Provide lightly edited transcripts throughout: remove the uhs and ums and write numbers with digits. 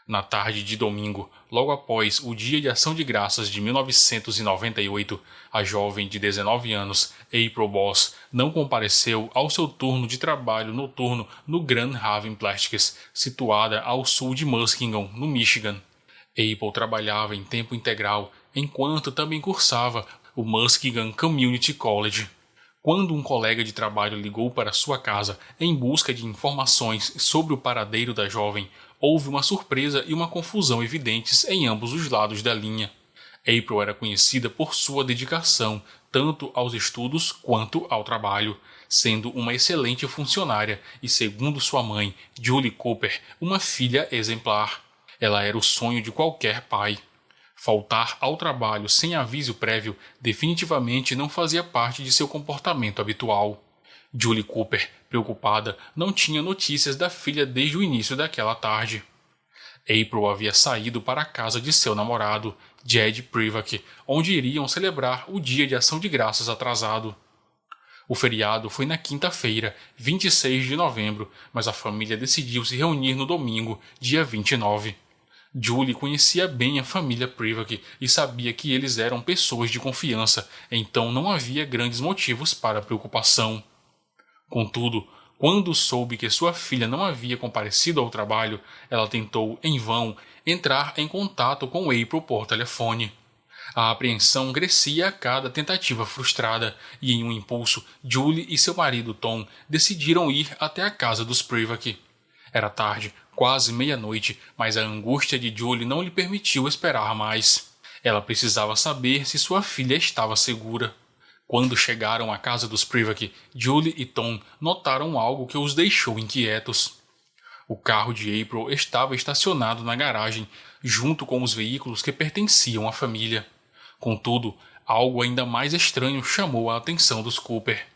Na tarde de domingo, logo após o Dia de Ação de Graças de 1998, a jovem de 19 anos, April Boss, não compareceu ao seu turno de trabalho noturno no Grand Haven Plastics, situada ao sul de Muskegon, no Michigan. April trabalhava em tempo integral, enquanto também cursava o Muskegon Community College. Quando um colega de trabalho ligou para sua casa em busca de informações sobre o paradeiro da jovem, houve uma surpresa e uma confusão evidentes em ambos os lados da linha. April era conhecida por sua dedicação tanto aos estudos quanto ao trabalho, sendo uma excelente funcionária e, segundo sua mãe, Julie Cooper, uma filha exemplar. Ela era o sonho de qualquer pai. Faltar ao trabalho sem aviso prévio definitivamente não fazia parte de seu comportamento habitual. Julie Cooper, preocupada, não tinha notícias da filha desde o início daquela tarde. April havia saído para a casa de seu namorado, Jed Privak, onde iriam celebrar o Dia de Ação de Graças atrasado. O feriado foi na quinta-feira, 26 de novembro, mas a família decidiu se reunir no domingo, dia 29. Julie conhecia bem a família Privak e sabia que eles eram pessoas de confiança, então não havia grandes motivos para preocupação. Contudo, quando soube que sua filha não havia comparecido ao trabalho, ela tentou, em vão, entrar em contato com April por telefone. A apreensão crescia a cada tentativa frustrada, e em um impulso, Julie e seu marido Tom decidiram ir até a casa dos Privak. Era tarde, quase meia-noite, mas a angústia de Julie não lhe permitiu esperar mais. Ela precisava saber se sua filha estava segura. Quando chegaram à casa dos Privak, Julie e Tom notaram algo que os deixou inquietos. O carro de April estava estacionado na garagem, junto com os veículos que pertenciam à família. Contudo, algo ainda mais estranho chamou a atenção dos Cooper.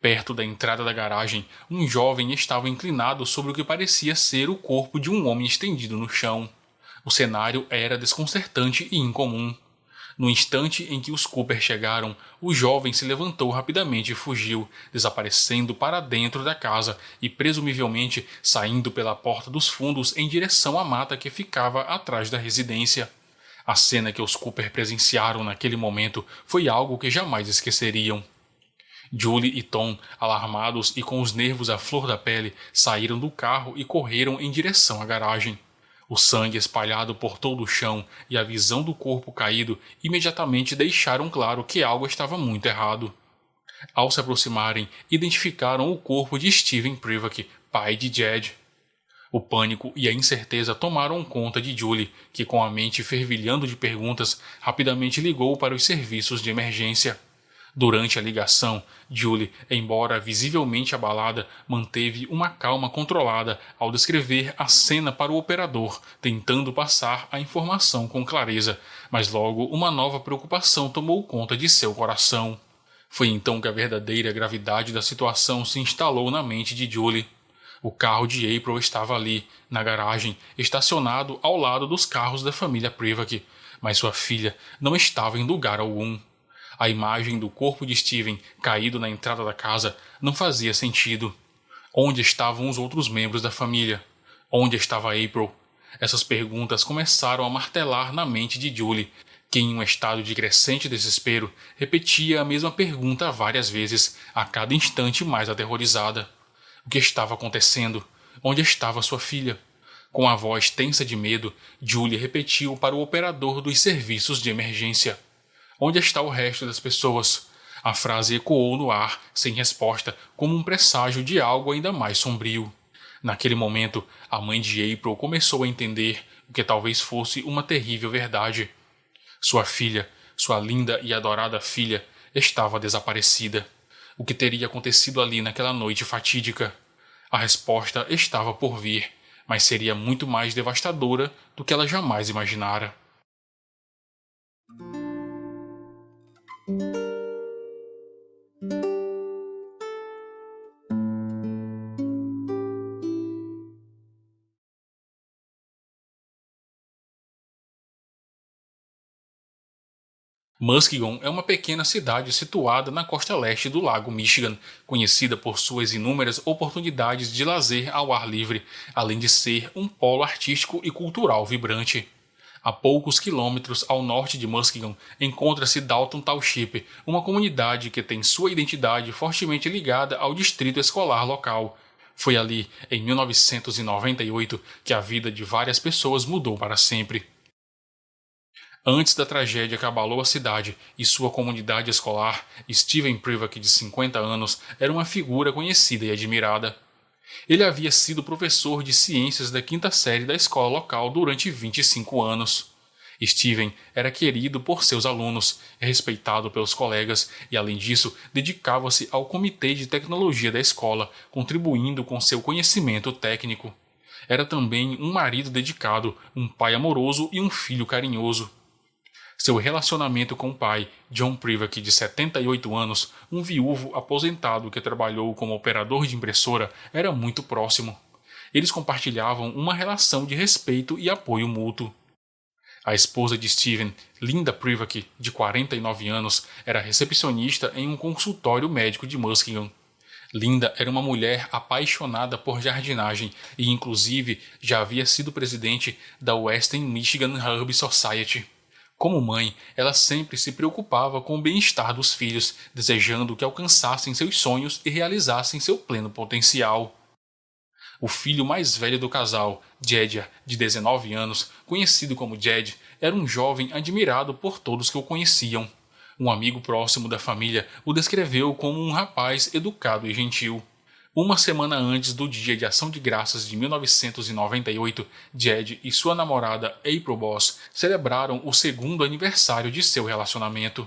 Perto da entrada da garagem, um jovem estava inclinado sobre o que parecia ser o corpo de um homem estendido no chão. O cenário era desconcertante e incomum. No instante em que os Cooper chegaram, o jovem se levantou rapidamente e fugiu, desaparecendo para dentro da casa e presumivelmente saindo pela porta dos fundos em direção à mata que ficava atrás da residência. A cena que os Cooper presenciaram naquele momento foi algo que jamais esqueceriam. Julie e Tom, alarmados e com os nervos à flor da pele, saíram do carro e correram em direção à garagem. O sangue espalhado por todo o chão e a visão do corpo caído imediatamente deixaram claro que algo estava muito errado. Ao se aproximarem, identificaram o corpo de Steven Privak, pai de Jed. O pânico e a incerteza tomaram conta de Julie, que com a mente fervilhando de perguntas, rapidamente ligou para os serviços de emergência. Durante a ligação, Julie, embora visivelmente abalada, manteve uma calma controlada ao descrever a cena para o operador, tentando passar a informação com clareza, mas logo uma nova preocupação tomou conta de seu coração. Foi então que a verdadeira gravidade da situação se instalou na mente de Julie. O carro de April estava ali, na garagem, estacionado ao lado dos carros da família Privak, mas sua filha não estava em lugar algum. A imagem do corpo de Steven caído na entrada da casa não fazia sentido. Onde estavam os outros membros da família? Onde estava April? Essas perguntas começaram a martelar na mente de Julie, que em um estado de crescente desespero repetia a mesma pergunta várias vezes, a cada instante mais aterrorizada. O que estava acontecendo? Onde estava sua filha? Com a voz tensa de medo, Julie repetiu para o operador dos serviços de emergência: "Onde está o resto das pessoas?" A frase ecoou no ar, sem resposta, como um presságio de algo ainda mais sombrio. Naquele momento, a mãe de April começou a entender o que talvez fosse uma terrível verdade. Sua filha, sua linda e adorada filha, estava desaparecida. O que teria acontecido ali naquela noite fatídica? A resposta estava por vir, mas seria muito mais devastadora do que ela jamais imaginara. Muskegon é uma pequena cidade situada na costa leste do lago Michigan, conhecida por suas inúmeras oportunidades de lazer ao ar livre, além de ser um polo artístico e cultural vibrante. A poucos quilômetros ao norte de Muskegon encontra-se Dalton Township, uma comunidade que tem sua identidade fortemente ligada ao distrito escolar local. Foi ali, em 1998, que a vida de várias pessoas mudou para sempre. Antes da tragédia que abalou a cidade e sua comunidade escolar, Steven Privack, de 50 anos, era uma figura conhecida e admirada. Ele havia sido professor de ciências da quinta série da escola local durante 25 anos. Steven era querido por seus alunos, respeitado pelos colegas e, além disso, dedicava-se ao comitê de tecnologia da escola, contribuindo com seu conhecimento técnico. Era também um marido dedicado, um pai amoroso e um filho carinhoso. Seu relacionamento com o pai, John Privack, de 78 anos, um viúvo aposentado que trabalhou como operador de impressora, era muito próximo. Eles compartilhavam uma relação de respeito e apoio mútuo. A esposa de Steven, Linda Privack, de 49 anos, era recepcionista em um consultório médico de Muskegon. Linda era uma mulher apaixonada por jardinagem e, inclusive, já havia sido presidente da Western Michigan Herb Society. Como mãe, ela sempre se preocupava com o bem-estar dos filhos, desejando que alcançassem seus sonhos e realizassem seu pleno potencial. O filho mais velho do casal, Jedediah, de 19 anos, conhecido como Jed, era um jovem admirado por todos que o conheciam. Um amigo próximo da família o descreveu como um rapaz educado e gentil. Uma semana antes do Dia de Ação de Graças de 1998, Jed e sua namorada April Boss celebraram o segundo aniversário de seu relacionamento.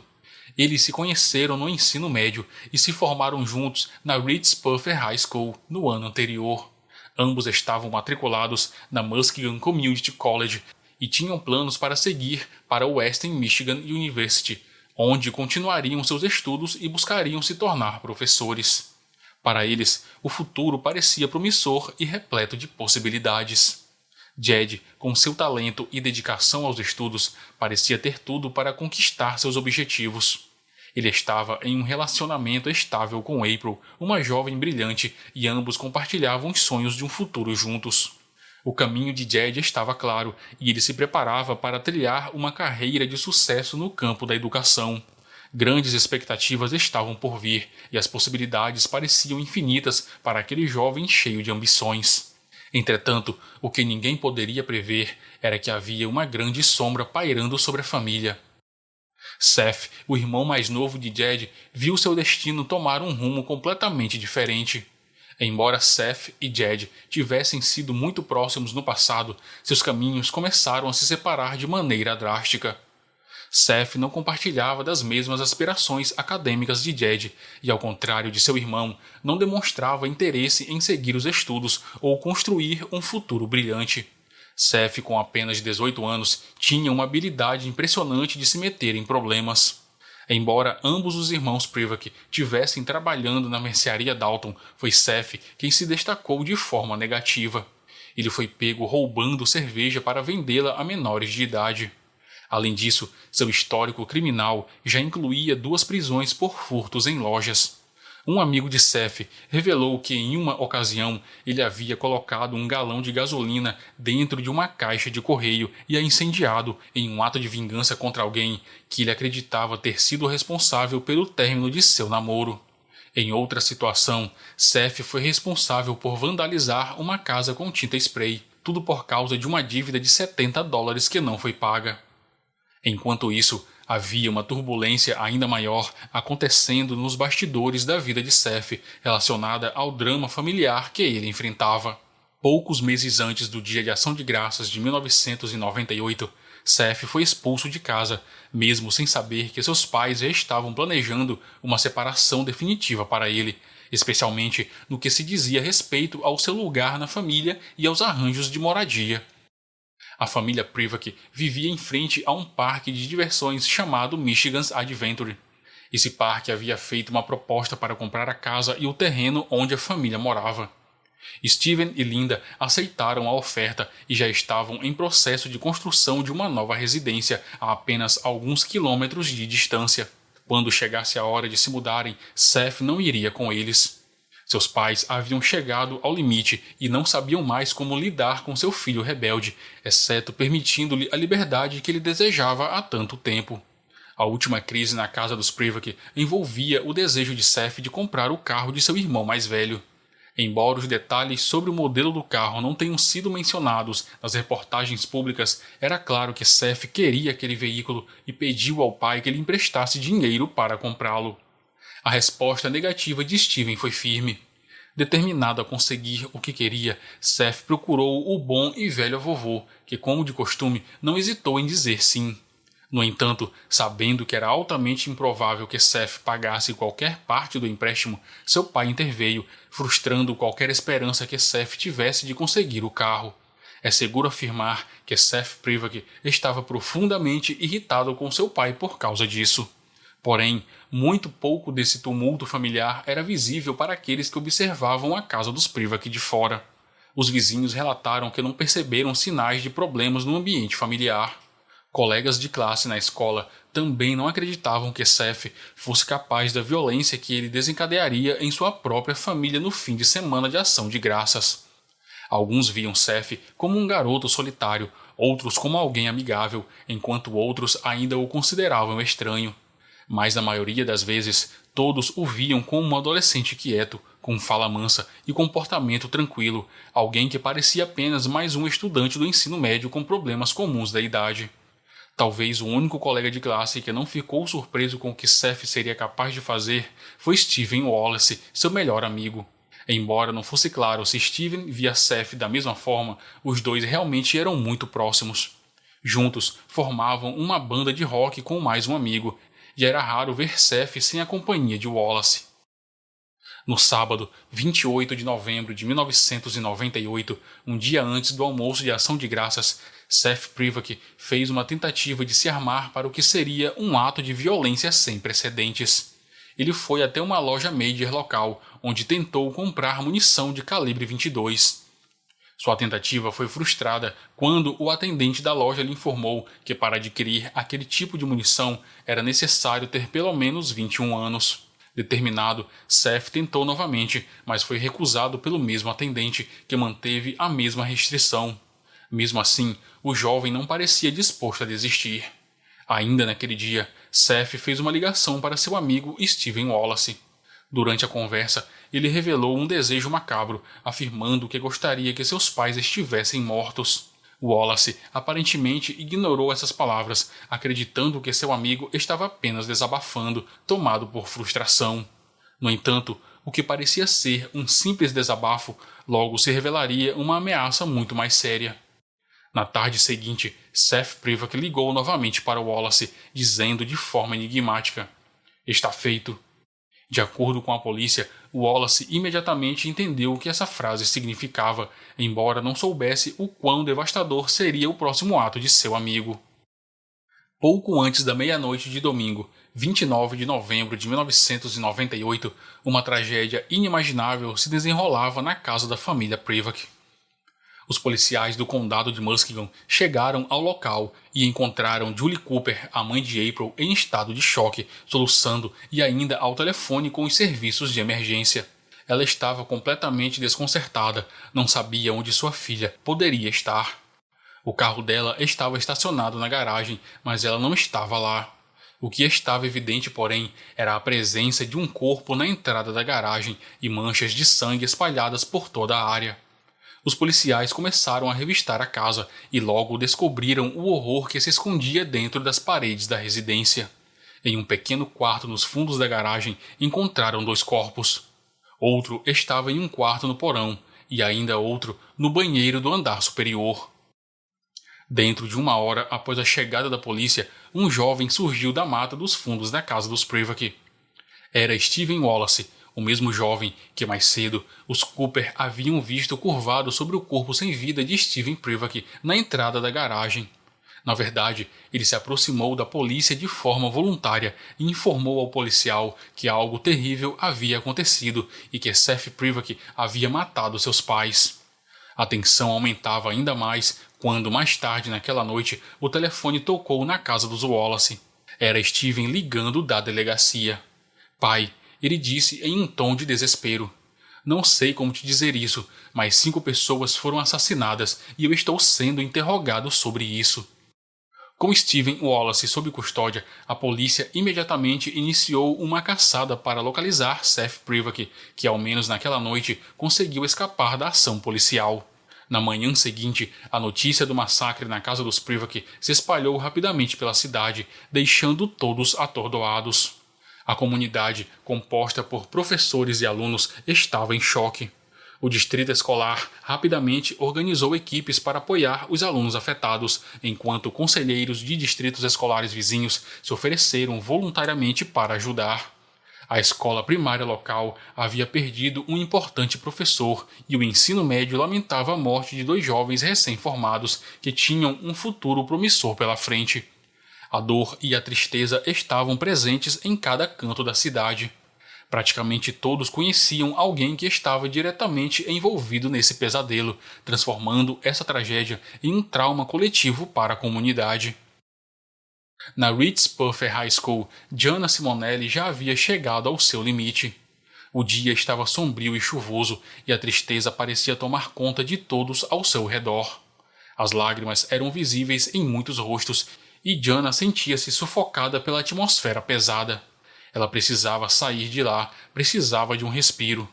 Eles se conheceram no ensino médio e se formaram juntos na Reeds Puffer High School no ano anterior. Ambos estavam matriculados na Muskegon Community College e tinham planos para seguir para o Western Michigan University, onde continuariam seus estudos e buscariam se tornar professores. Para eles, o futuro parecia promissor e repleto de possibilidades. Jed, com seu talento e dedicação aos estudos, parecia ter tudo para conquistar seus objetivos. Ele estava em um relacionamento estável com April, uma jovem brilhante, e ambos compartilhavam os sonhos de um futuro juntos. O caminho de Jed estava claro, e ele se preparava para trilhar uma carreira de sucesso no campo da educação. Grandes expectativas estavam por vir, e as possibilidades pareciam infinitas para aquele jovem cheio de ambições. Entretanto, o que ninguém poderia prever era que havia uma grande sombra pairando sobre a família. Seth, o irmão mais novo de Jed, viu seu destino tomar um rumo completamente diferente. Embora Seth e Jed tivessem sido muito próximos no passado, seus caminhos começaram a se separar de maneira drástica. Seth não compartilhava das mesmas aspirações acadêmicas de Jed e, ao contrário de seu irmão, não demonstrava interesse em seguir os estudos ou construir um futuro brilhante. Seth, com apenas 18 anos, tinha uma habilidade impressionante de se meter em problemas. Embora ambos os irmãos Privack tivessem trabalhando na mercearia Dalton, foi Seth quem se destacou de forma negativa. Ele foi pego roubando cerveja para vendê-la a menores de idade. Além disso, seu histórico criminal já incluía 2 prisões por furtos em lojas. Um amigo de Seth revelou que em uma ocasião ele havia colocado um galão de gasolina dentro de uma caixa de correio e a incendiado em um ato de vingança contra alguém que ele acreditava ter sido responsável pelo término de seu namoro. Em outra situação, Seth foi responsável por vandalizar uma casa com tinta spray, tudo por causa de uma dívida de $70 que não foi paga. Enquanto isso, havia uma turbulência ainda maior acontecendo nos bastidores da vida de Seth, relacionada ao drama familiar que ele enfrentava. Poucos meses antes do Dia de Ação de Graças de 1998, Seth foi expulso de casa, mesmo sem saber que seus pais já estavam planejando uma separação definitiva para ele, especialmente no que se dizia respeito ao seu lugar na família e aos arranjos de moradia. A família Privack vivia em frente a um parque de diversões chamado Michigan's Adventure. Esse parque havia feito uma proposta para comprar a casa e o terreno onde a família morava. Steven e Linda aceitaram a oferta e já estavam em processo de construção de uma nova residência a apenas alguns quilômetros de distância. Quando chegasse a hora de se mudarem, Seth não iria com eles. Seus pais haviam chegado ao limite e não sabiam mais como lidar com seu filho rebelde, exceto permitindo-lhe a liberdade que ele desejava há tanto tempo. A última crise na casa dos Privac envolvia o desejo de Seth de comprar o carro de seu irmão mais velho. Embora os detalhes sobre o modelo do carro não tenham sido mencionados nas reportagens públicas, era claro que Seth queria aquele veículo e pediu ao pai que lhe emprestasse dinheiro para comprá-lo. A resposta negativa de Steven foi firme. Determinado a conseguir o que queria, Seth procurou o bom e velho vovô, que, como de costume, não hesitou em dizer sim. No entanto, sabendo que era altamente improvável que Seth pagasse qualquer parte do empréstimo, seu pai interveio, frustrando qualquer esperança que Seth tivesse de conseguir o carro. É seguro afirmar que Seth Privac estava profundamente irritado com seu pai por causa disso. Porém, muito pouco desse tumulto familiar era visível para aqueles que observavam a casa dos Privac de fora. Os vizinhos relataram que não perceberam sinais de problemas no ambiente familiar. Colegas de classe na escola também não acreditavam que Seth fosse capaz da violência que ele desencadearia em sua própria família no fim de semana de ação de graças. Alguns viam Seth como um garoto solitário, outros como alguém amigável, enquanto outros ainda o consideravam estranho. Mas na maioria das vezes, todos o viam como um adolescente quieto, com fala mansa e comportamento tranquilo, alguém que parecia apenas mais um estudante do ensino médio com problemas comuns da idade. Talvez o único colega de classe que não ficou surpreso com o que Seth seria capaz de fazer foi Steven Wallace, seu melhor amigo. Embora não fosse claro se Steven via Seth da mesma forma, os dois realmente eram muito próximos. Juntos, formavam uma banda de rock com mais um amigo, e era raro ver Seth sem a companhia de Wallace. No sábado, 28 de novembro de 1998, um dia antes do almoço de ação de graças, Seth Privac fez uma tentativa de se armar para o que seria um ato de violência sem precedentes. Ele foi até uma loja Major local, onde tentou comprar munição de calibre 22. Sua tentativa foi frustrada quando o atendente da loja lhe informou que para adquirir aquele tipo de munição era necessário ter pelo menos 21 anos. Determinado, Seth tentou novamente, mas foi recusado pelo mesmo atendente, que manteve a mesma restrição. Mesmo assim, o jovem não parecia disposto a desistir. Ainda naquele dia, Seth fez uma ligação para seu amigo Steven Wallace. Durante a conversa, ele revelou um desejo macabro, afirmando que gostaria que seus pais estivessem mortos. Wallace aparentemente ignorou essas palavras, acreditando que seu amigo estava apenas desabafando, tomado por frustração. No entanto, o que parecia ser um simples desabafo logo se revelaria uma ameaça muito mais séria. Na tarde seguinte, Seth Privac ligou novamente para Wallace, dizendo de forma enigmática: "Está feito." De acordo com a polícia, Wallace imediatamente entendeu o que essa frase significava, embora não soubesse o quão devastador seria o próximo ato de seu amigo. Pouco antes da meia-noite de domingo, 29 de novembro de 1998, uma tragédia inimaginável se desenrolava na casa da família Privac. Os policiais do condado de Muskegon chegaram ao local e encontraram Julie Cooper, a mãe de April, em estado de choque, soluçando e ainda ao telefone com os serviços de emergência. Ela estava completamente desconcertada, não sabia onde sua filha poderia estar. O carro dela estava estacionado na garagem, mas ela não estava lá. O que estava evidente, porém, era a presença de um corpo na entrada da garagem e manchas de sangue espalhadas por toda a área. Os policiais começaram a revistar a casa e logo descobriram o horror que se escondia dentro das paredes da residência. Em um pequeno quarto nos fundos da garagem encontraram 2 corpos. Outro estava em um quarto no porão e ainda outro no banheiro do andar superior. Dentro de 1 hora após a chegada da polícia, um jovem surgiu da mata dos fundos da casa dos Privac. Era Steven Wallace, o mesmo jovem que mais cedo os Cooper haviam visto curvado sobre o corpo sem vida de Steven Privac na entrada da garagem. Na verdade, ele se aproximou da polícia de forma voluntária e informou ao policial que algo terrível havia acontecido e que Seth Privak havia matado seus pais. A tensão aumentava ainda mais quando, mais tarde naquela noite, o telefone tocou na casa dos Wallace. Era Steven ligando da delegacia. Pai, ele disse em um tom de desespero. Não sei como te dizer isso, mas 5 pessoas foram assassinadas e eu estou sendo interrogado sobre isso. Com Steven Wallace sob custódia, a polícia imediatamente iniciou uma caçada para localizar Seth Privak, que ao menos naquela noite conseguiu escapar da ação policial. Na manhã seguinte, a notícia do massacre na casa dos Privak se espalhou rapidamente pela cidade, deixando todos atordoados. A comunidade, composta por professores e alunos, estava em choque. O distrito escolar rapidamente organizou equipes para apoiar os alunos afetados, enquanto conselheiros de distritos escolares vizinhos se ofereceram voluntariamente para ajudar. A escola primária local havia perdido um importante professor e o ensino médio lamentava a morte de 2 jovens recém-formados que tinham um futuro promissor pela frente. A dor e a tristeza estavam presentes em cada canto da cidade. Praticamente todos conheciam alguém que estava diretamente envolvido nesse pesadelo, transformando essa tragédia em um trauma coletivo para a comunidade. Na Reeds Puffer High School, Gianna Simonelli já havia chegado ao seu limite. O dia estava sombrio e chuvoso, e a tristeza parecia tomar conta de todos ao seu redor. As lágrimas eram visíveis em muitos rostos, e Gianna sentia-se sufocada pela atmosfera pesada. Ela precisava sair de lá, precisava de um respiro.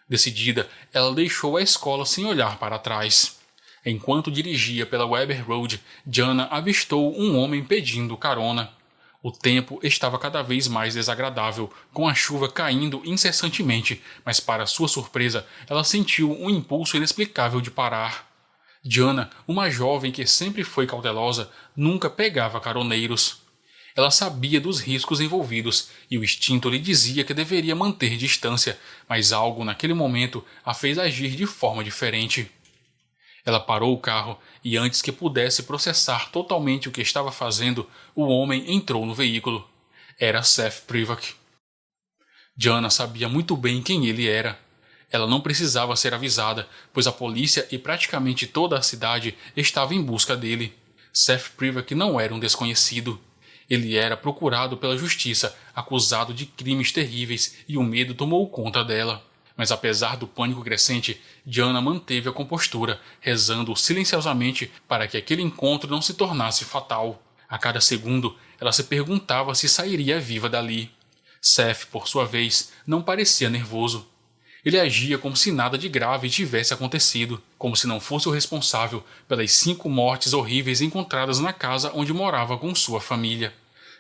Decidida, ela deixou a escola sem olhar para trás. Enquanto dirigia pela Weber Road, Gianna avistou um homem pedindo carona. O tempo estava cada vez mais desagradável, com a chuva caindo incessantemente, mas para sua surpresa, ela sentiu um impulso inexplicável de parar. Gianna, uma jovem que sempre foi cautelosa, nunca pegava caroneiros. Ela sabia dos riscos envolvidos e o instinto lhe dizia que deveria manter distância, mas algo naquele momento a fez agir de forma diferente. Ela parou o carro e antes que pudesse processar totalmente o que estava fazendo, o homem entrou no veículo. Era Seth Privak. Gianna sabia muito bem quem ele era. Ela não precisava ser avisada, pois a polícia e praticamente toda a cidade estava em busca dele. Seth Privak não era um desconhecido. Ele era procurado pela justiça, acusado de crimes terríveis, e o medo tomou conta dela. Mas apesar do pânico crescente, Gianna manteve a compostura, rezando silenciosamente para que aquele encontro não se tornasse fatal. A cada segundo, ela se perguntava se sairia viva dali. Seth, por sua vez, não parecia nervoso. Ele agia como se nada de grave tivesse acontecido, como se não fosse o responsável pelas 5 mortes horríveis encontradas na casa onde morava com sua família.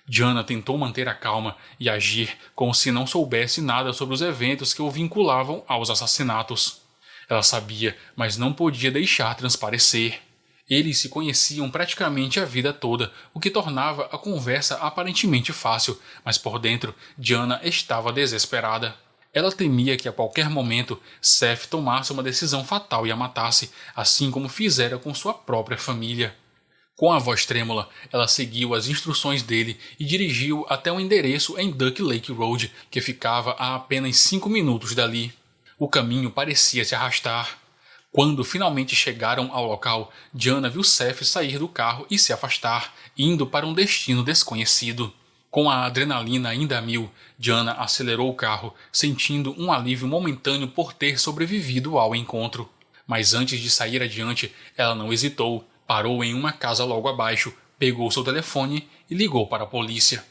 Gianna tentou manter a calma e agir como se não soubesse nada sobre os eventos que o vinculavam aos assassinatos. Ela sabia, mas não podia deixar transparecer. Eles se conheciam praticamente a vida toda, o que tornava a conversa aparentemente fácil, mas por dentro Gianna estava desesperada. Ela temia que a qualquer momento Seth tomasse uma decisão fatal e a matasse, assim como fizera com sua própria família. Com a voz trêmula, ela seguiu as instruções dele e dirigiu até um endereço em Duck Lake Road, que ficava a apenas 5 minutos dali. O caminho parecia se arrastar. Quando finalmente chegaram ao local, Gianna viu Seth sair do carro e se afastar, indo para um destino desconhecido. Com a adrenalina ainda a mil, Gianna acelerou o carro, sentindo um alívio momentâneo por ter sobrevivido ao encontro. Mas antes de sair adiante, ela não hesitou, parou em uma casa logo abaixo, pegou seu telefone e ligou para a polícia.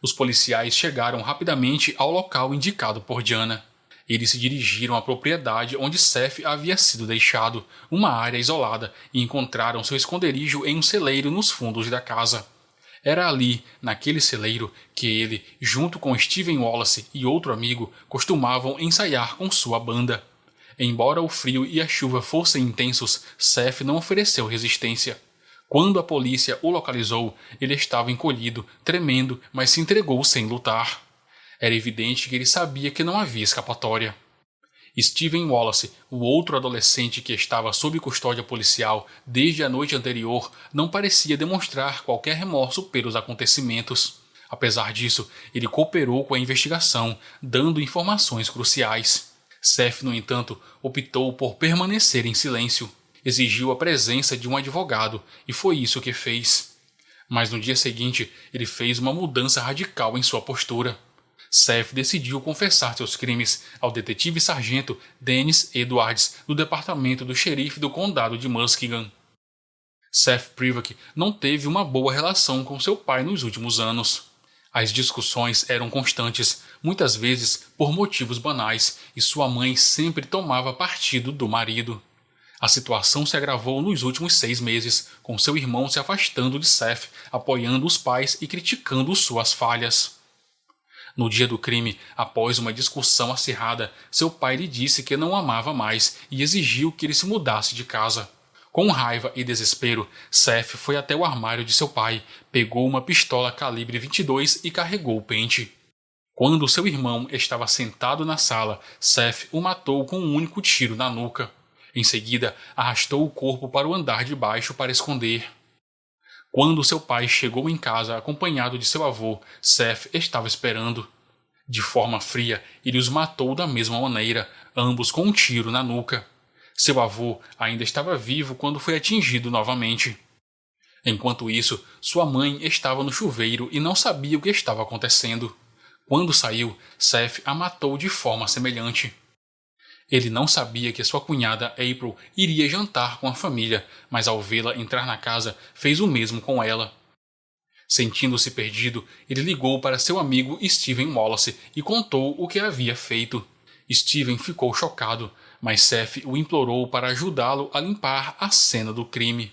Os policiais chegaram rapidamente ao local indicado por Gianna. Eles se dirigiram à propriedade onde Seth havia sido deixado, uma área isolada, e encontraram seu esconderijo em um celeiro nos fundos da casa. Era ali, naquele celeiro, que ele, junto com Steven Wallace e outro amigo, costumavam ensaiar com sua banda. Embora o frio e a chuva fossem intensos, Seth não ofereceu resistência. Quando a polícia o localizou, ele estava encolhido, tremendo, mas se entregou sem lutar. Era evidente que ele sabia que não havia escapatória. Steven Wallace, o outro adolescente que estava sob custódia policial desde a noite anterior, não parecia demonstrar qualquer remorso pelos acontecimentos. Apesar disso, ele cooperou com a investigação, dando informações cruciais. Seth, no entanto, optou por permanecer em silêncio. Exigiu a presença de um advogado, e foi isso que fez. Mas no dia seguinte, ele fez uma mudança radical em sua postura. Seth decidiu confessar seus crimes ao detetive-sargento Dennis Edwards, do departamento do xerife do condado de Muskegon. Seth Privak não teve uma boa relação com seu pai nos últimos anos. As discussões eram constantes, muitas vezes por motivos banais, e sua mãe sempre tomava partido do marido. A situação se agravou nos últimos 6 meses, com seu irmão se afastando de Seth, apoiando os pais e criticando suas falhas. No dia do crime, após uma discussão acirrada, seu pai lhe disse que não o amava mais e exigiu que ele se mudasse de casa. Com raiva e desespero, Seth foi até o armário de seu pai, pegou uma pistola calibre 22 e carregou o pente. Quando seu irmão estava sentado na sala, Seth o matou com um único tiro na nuca. Em seguida, arrastou o corpo para o andar de baixo para esconder. Quando seu pai chegou em casa acompanhado de seu avô, Seth estava esperando. De forma fria, ele os matou da mesma maneira, ambos com um tiro na nuca. Seu avô ainda estava vivo quando foi atingido novamente. Enquanto isso, sua mãe estava no chuveiro e não sabia o que estava acontecendo. Quando saiu, Seth a matou de forma semelhante. Ele não sabia que sua cunhada April iria jantar com a família, mas ao vê-la entrar na casa, fez o mesmo com ela. Sentindo-se perdido, ele ligou para seu amigo Steven Wallace e contou o que havia feito. Steven ficou chocado, mas Seth o implorou para ajudá-lo a limpar a cena do crime.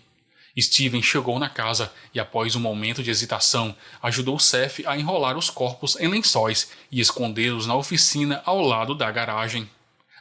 Steven chegou na casa e, após um momento de hesitação, ajudou Seth a enrolar os corpos em lençóis e escondê-los na oficina ao lado da garagem.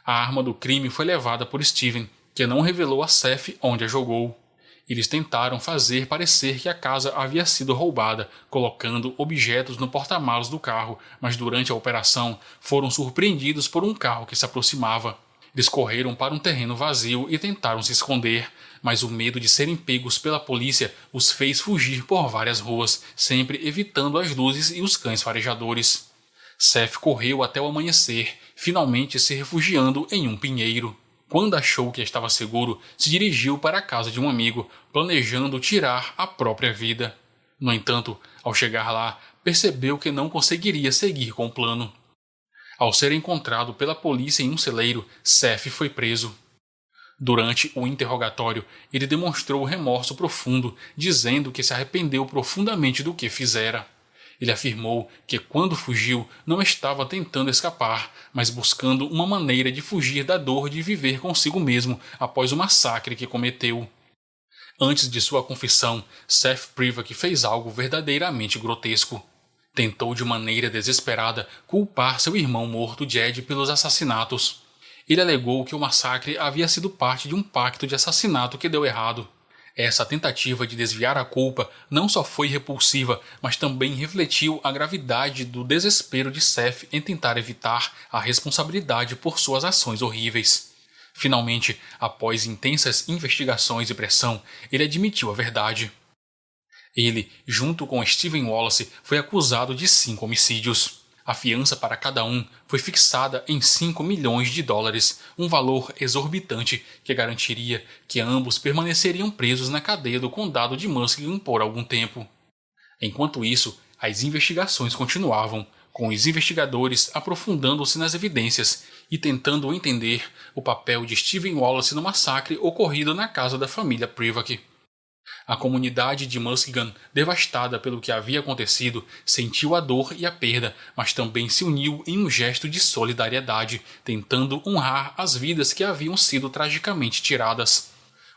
A arma do crime foi levada por Steven, que não revelou a Seth onde a jogou. Eles tentaram fazer parecer que a casa havia sido roubada, colocando objetos no porta-malas do carro, mas durante a operação foram surpreendidos por um carro que se aproximava. Eles correram para um terreno vazio e tentaram se esconder, mas o medo de serem pegos pela polícia os fez fugir por várias ruas, sempre evitando as luzes e os cães farejadores. Seth correu até o amanhecer, finalmente se refugiando em um pinheiro. Quando achou que estava seguro, se dirigiu para a casa de um amigo, planejando tirar a própria vida. No entanto, ao chegar lá, percebeu que não conseguiria seguir com o plano. Ao ser encontrado pela polícia em um celeiro, Seth foi preso. Durante o interrogatório, ele demonstrou remorso profundo, dizendo que se arrependeu profundamente do que fizera. Ele afirmou que quando fugiu não estava tentando escapar, mas buscando uma maneira de fugir da dor de viver consigo mesmo após o massacre que cometeu. Antes de sua confissão, Seth Privak fez algo verdadeiramente grotesco. Tentou de maneira desesperada culpar seu irmão morto Jed pelos assassinatos. Ele alegou que o massacre havia sido parte de um pacto de assassinato que deu errado. Essa tentativa de desviar a culpa não só foi repulsiva, mas também refletiu a gravidade do desespero de Seth em tentar evitar a responsabilidade por suas ações horríveis. Finalmente, após intensas investigações e pressão, ele admitiu a verdade. Ele, junto com Steven Wallace, foi acusado de 5 homicídios. A fiança para cada um foi fixada em $5 milhões, um valor exorbitante que garantiria que ambos permaneceriam presos na cadeia do condado de Muskegon por algum tempo. Enquanto isso, as investigações continuavam, com os investigadores aprofundando-se nas evidências e tentando entender o papel de Steven Wallace no massacre ocorrido na casa da família Privak. A comunidade de Muskegon, devastada pelo que havia acontecido, sentiu a dor e a perda, mas também se uniu em um gesto de solidariedade, tentando honrar as vidas que haviam sido tragicamente tiradas.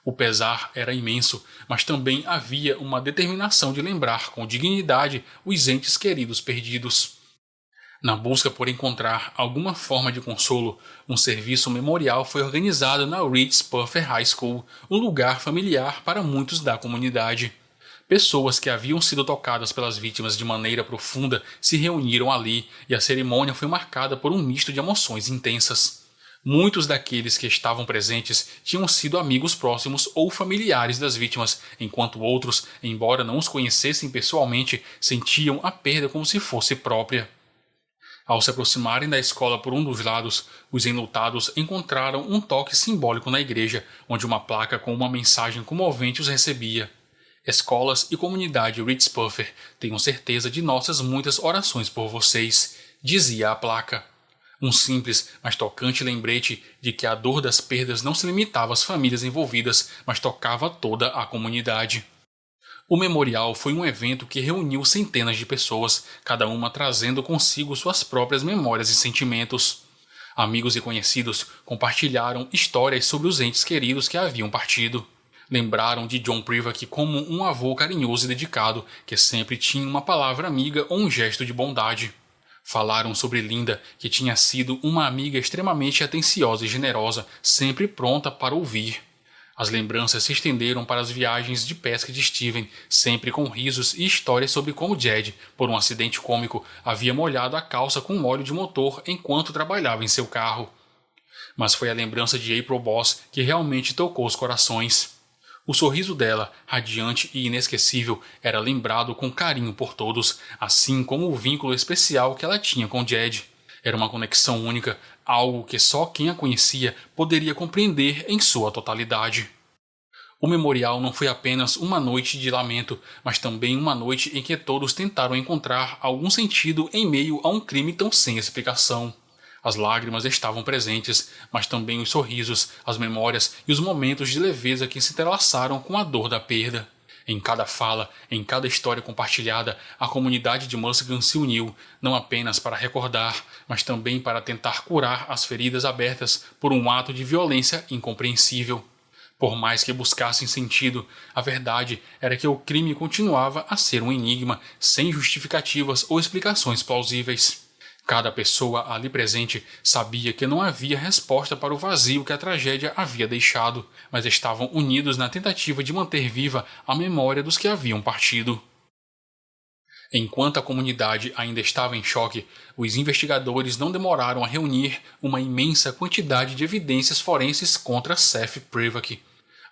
O pesar era imenso, mas também havia uma determinação de lembrar com dignidade os entes queridos perdidos. Na busca por encontrar alguma forma de consolo, um serviço memorial foi organizado na Reeds Puffer High School, um lugar familiar para muitos da comunidade. Pessoas que haviam sido tocadas pelas vítimas de maneira profunda se reuniram ali e a cerimônia foi marcada por um misto de emoções intensas. Muitos daqueles que estavam presentes tinham sido amigos próximos ou familiares das vítimas, enquanto outros, embora não os conhecessem pessoalmente, sentiam a perda como se fosse própria. Ao se aproximarem da escola por um dos lados, os enlutados encontraram um toque simbólico na igreja, onde uma placa com uma mensagem comovente os recebia. Escolas e comunidade Ritz-Puffer, tenham certeza de nossas muitas orações por vocês, dizia a placa. Um simples, mas tocante lembrete de que a dor das perdas não se limitava às famílias envolvidas, mas tocava toda a comunidade. O memorial foi um evento que reuniu centenas de pessoas, cada uma trazendo consigo suas próprias memórias e sentimentos. Amigos e conhecidos compartilharam histórias sobre os entes queridos que haviam partido. Lembraram de John Privack como um avô carinhoso e dedicado, que sempre tinha uma palavra amiga ou um gesto de bondade. Falaram sobre Linda, que tinha sido uma amiga extremamente atenciosa e generosa, sempre pronta para ouvir. As lembranças se estenderam para as viagens de pesca de Steven, sempre com risos e histórias sobre como Jed, por um acidente cômico, havia molhado a calça com óleo de motor enquanto trabalhava em seu carro. Mas foi a lembrança de April Boss que realmente tocou os corações. O sorriso dela, radiante e inesquecível, era lembrado com carinho por todos, assim como o vínculo especial que ela tinha com Jed. Era uma conexão única, algo que só quem a conhecia poderia compreender em sua totalidade. O memorial não foi apenas uma noite de lamento, mas também uma noite em que todos tentaram encontrar algum sentido em meio a um crime tão sem explicação. As lágrimas estavam presentes, mas também os sorrisos, as memórias e os momentos de leveza que se entrelaçaram com a dor da perda. Em cada fala, em cada história compartilhada, a comunidade de Muskegon se uniu, não apenas para recordar, mas também para tentar curar as feridas abertas por um ato de violência incompreensível. Por mais que buscassem sentido, a verdade era que o crime continuava a ser um enigma, sem justificativas ou explicações plausíveis. Cada pessoa ali presente sabia que não havia resposta para o vazio que a tragédia havia deixado, mas estavam unidos na tentativa de manter viva a memória dos que haviam partido. Enquanto a comunidade ainda estava em choque, os investigadores não demoraram a reunir uma imensa quantidade de evidências forenses contra Seth Privack.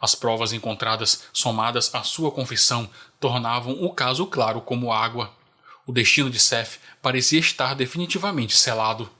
As provas encontradas, somadas à sua confissão, tornavam o caso claro como água. O destino de Seth parecia estar definitivamente selado.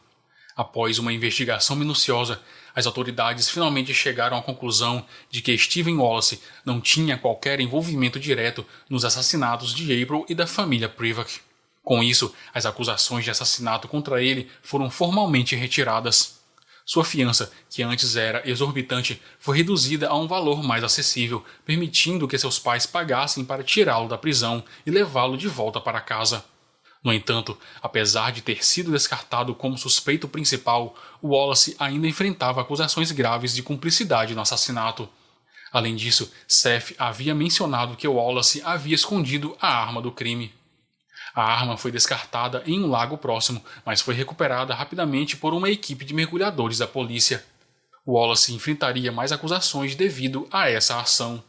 Após uma investigação minuciosa, as autoridades finalmente chegaram à conclusão de que Steven Wallace não tinha qualquer envolvimento direto nos assassinatos de April e da família Privack. Com isso, as acusações de assassinato contra ele foram formalmente retiradas. Sua fiança, que antes era exorbitante, foi reduzida a um valor mais acessível, permitindo que seus pais pagassem para tirá-lo da prisão e levá-lo de volta para casa. No entanto, apesar de ter sido descartado como suspeito principal, Wallace ainda enfrentava acusações graves de cumplicidade no assassinato. Além disso, Seth havia mencionado que Wallace havia escondido a arma do crime. A arma foi descartada em um lago próximo, mas foi recuperada rapidamente por uma equipe de mergulhadores da polícia. Wallace enfrentaria mais acusações devido a essa ação.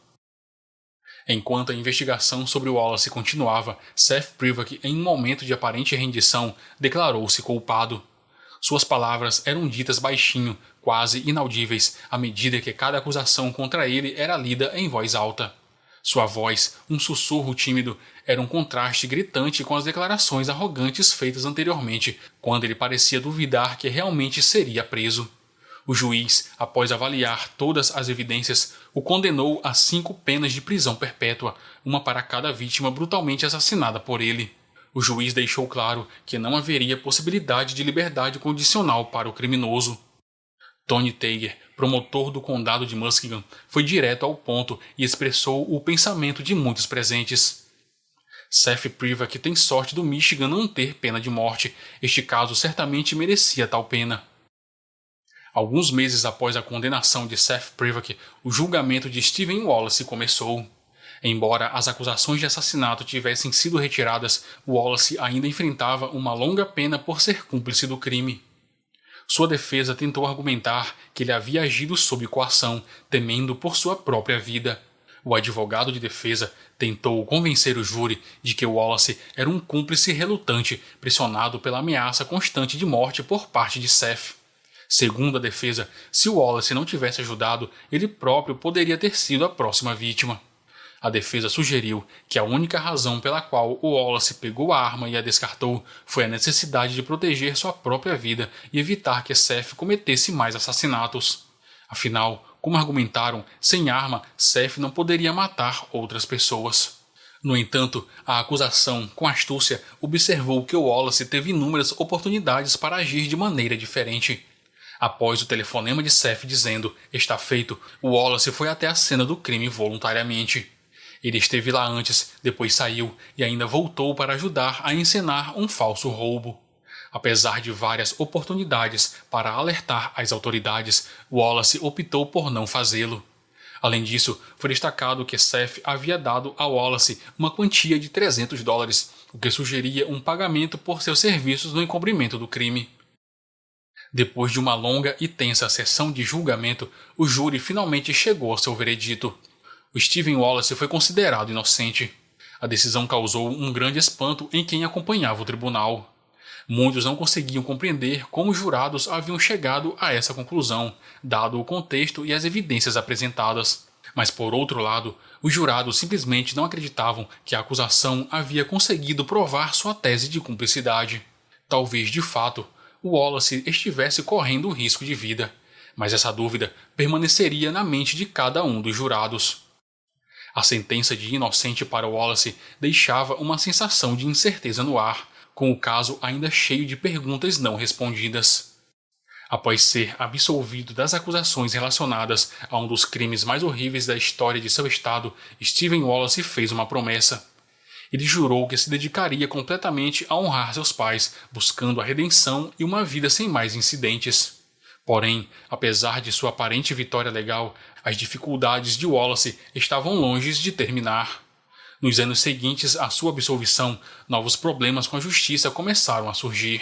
Enquanto a investigação sobre Wallace continuava, Seth Privack, em um momento de aparente rendição, declarou-se culpado. Suas palavras eram ditas baixinho, quase inaudíveis, à medida que cada acusação contra ele era lida em voz alta. Sua voz, um sussurro tímido, era um contraste gritante com as declarações arrogantes feitas anteriormente, quando ele parecia duvidar que realmente seria preso. O juiz, após avaliar todas as evidências, o condenou a 5 penas de prisão perpétua, uma para cada vítima brutalmente assassinada por ele. O juiz deixou claro que não haveria possibilidade de liberdade condicional para o criminoso. Tony Tager, promotor do condado de Muskegon, foi direto ao ponto e expressou o pensamento de muitos presentes. Seth Privack tem sorte do Michigan não ter pena de morte. Este caso certamente merecia tal pena. Alguns meses após a condenação de Seth Privack, o julgamento de Steven Wallace começou. Embora as acusações de assassinato tivessem sido retiradas, Wallace ainda enfrentava uma longa pena por ser cúmplice do crime. Sua defesa tentou argumentar que ele havia agido sob coação, temendo por sua própria vida. O advogado de defesa tentou convencer o júri de que Wallace era um cúmplice relutante, pressionado pela ameaça constante de morte por parte de Seth. Segundo a defesa, se Wallace não tivesse ajudado, ele próprio poderia ter sido a próxima vítima. A defesa sugeriu que a única razão pela qual o Wallace pegou a arma e a descartou foi a necessidade de proteger sua própria vida e evitar que Seth cometesse mais assassinatos. Afinal, como argumentaram, sem arma, Seth não poderia matar outras pessoas. No entanto, a acusação, com astúcia, observou que o Wallace teve inúmeras oportunidades para agir de maneira diferente. Após o telefonema de Seth dizendo "está feito", o Wallace foi até a cena do crime voluntariamente. Ele esteve lá antes, depois saiu e ainda voltou para ajudar a encenar um falso roubo. Apesar de várias oportunidades para alertar as autoridades, Wallace optou por não fazê-lo. Além disso, foi destacado que Seth havia dado a Wallace uma quantia de $300, o que sugeria um pagamento por seus serviços no encobrimento do crime. Depois de uma longa e tensa sessão de julgamento, o júri finalmente chegou ao seu veredito. O Steven Wallace foi considerado inocente. A decisão causou um grande espanto em quem acompanhava o tribunal. Muitos não conseguiam compreender como os jurados haviam chegado a essa conclusão, dado o contexto e as evidências apresentadas. Mas, por outro lado, os jurados simplesmente não acreditavam que a acusação havia conseguido provar sua tese de cumplicidade. Talvez, de fato, o Wallace estivesse correndo um risco de vida, mas essa dúvida permaneceria na mente de cada um dos jurados. A sentença de inocente para Wallace deixava uma sensação de incerteza no ar, com o caso ainda cheio de perguntas não respondidas. Após ser absolvido das acusações relacionadas a um dos crimes mais horríveis da história de seu estado, Steven Wallace fez uma promessa. Ele jurou que se dedicaria completamente a honrar seus pais, buscando a redenção e uma vida sem mais incidentes. Porém, apesar de sua aparente vitória legal, as dificuldades de Wallace estavam longe de terminar. Nos anos seguintes à sua absolvição, novos problemas com a justiça começaram a surgir.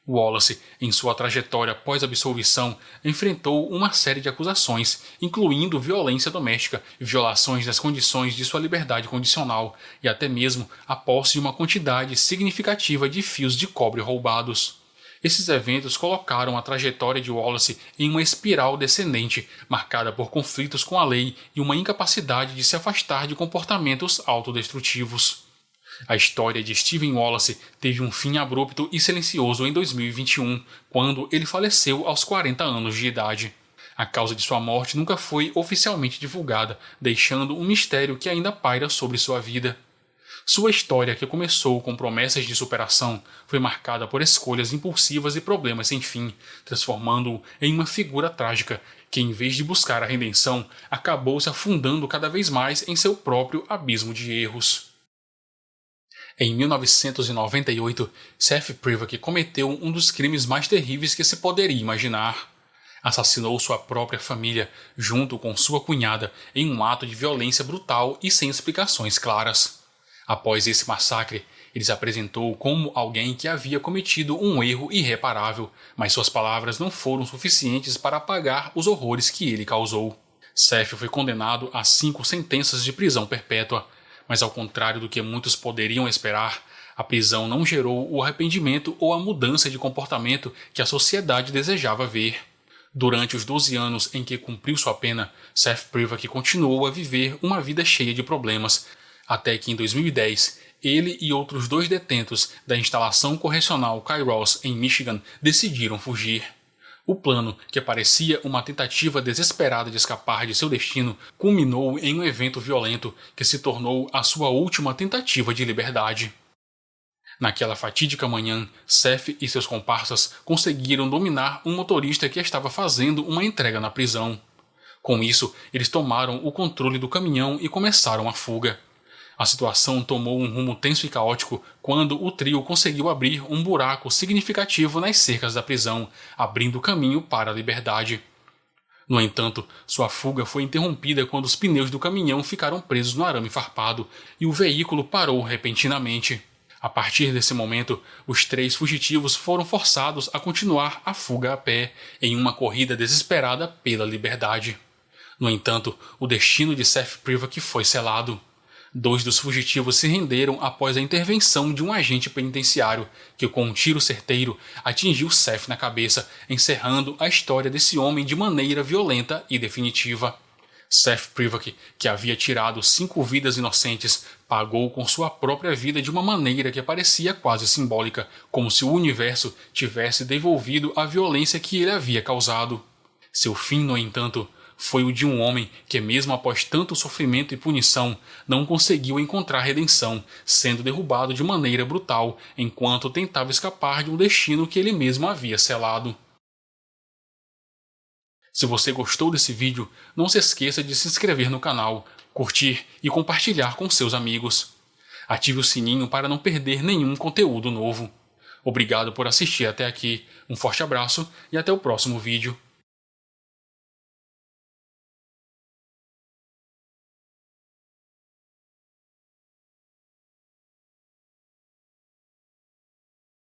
Wallace, em sua trajetória pós-absolvição, enfrentou uma série de acusações, incluindo violência doméstica, violações das condições de sua liberdade condicional e até mesmo a posse de uma quantidade significativa de fios de cobre roubados. Esses eventos colocaram a trajetória de Wallace em uma espiral descendente, marcada por conflitos com a lei e uma incapacidade de se afastar de comportamentos autodestrutivos. A história de Steven Wallace teve um fim abrupto e silencioso em 2021, quando ele faleceu aos 40 anos de idade. A causa de sua morte nunca foi oficialmente divulgada, deixando um mistério que ainda paira sobre sua vida. Sua história, que começou com promessas de superação, foi marcada por escolhas impulsivas e problemas sem fim, transformando-o em uma figura trágica que, em vez de buscar a redenção, acabou se afundando cada vez mais em seu próprio abismo de erros. Em 1998, Seth Privak cometeu um dos crimes mais terríveis que se poderia imaginar. Assassinou sua própria família, junto com sua cunhada, em um ato de violência brutal e sem explicações claras. Após esse massacre, ele se apresentou como alguém que havia cometido um erro irreparável, mas suas palavras não foram suficientes para apagar os horrores que ele causou. Seth foi condenado a 5 sentenças de prisão perpétua, mas ao contrário do que muitos poderiam esperar, a prisão não gerou o arrependimento ou a mudança de comportamento que a sociedade desejava ver. Durante os 12 anos em que cumpriu sua pena, Seth Privak continuou a viver uma vida cheia de problemas, até que em 2010, ele e outros 2 detentos da instalação correcional Kairos em Michigan decidiram fugir. O plano, que parecia uma tentativa desesperada de escapar de seu destino, culminou em um evento violento que se tornou a sua última tentativa de liberdade. Naquela fatídica manhã, Seth e seus comparsas conseguiram dominar um motorista que estava fazendo uma entrega na prisão. Com isso, eles tomaram o controle do caminhão e começaram a fuga. A situação tomou um rumo tenso e caótico quando o trio conseguiu abrir um buraco significativo nas cercas da prisão, abrindo caminho para a liberdade. No entanto, sua fuga foi interrompida quando os pneus do caminhão ficaram presos no arame farpado e o veículo parou repentinamente. A partir desse momento, os 3 fugitivos foram forçados a continuar a fuga a pé, em uma corrida desesperada pela liberdade. No entanto, o destino de Seth Privak foi selado. Dois dos fugitivos se renderam após a intervenção de um agente penitenciário, que com um tiro certeiro atingiu Seth na cabeça, encerrando a história desse homem de maneira violenta e definitiva. Seth Privak, que havia tirado 5 vidas inocentes, pagou com sua própria vida de uma maneira que parecia quase simbólica, como se o universo tivesse devolvido a violência que ele havia causado. Seu fim, no entanto, foi o de um homem que, mesmo após tanto sofrimento e punição, não conseguiu encontrar redenção, sendo derrubado de maneira brutal enquanto tentava escapar de um destino que ele mesmo havia selado. Se você gostou desse vídeo, não se esqueça de se inscrever no canal, curtir e compartilhar com seus amigos. Ative o sininho para não perder nenhum conteúdo novo. Obrigado por assistir até aqui, um forte abraço e até o próximo vídeo.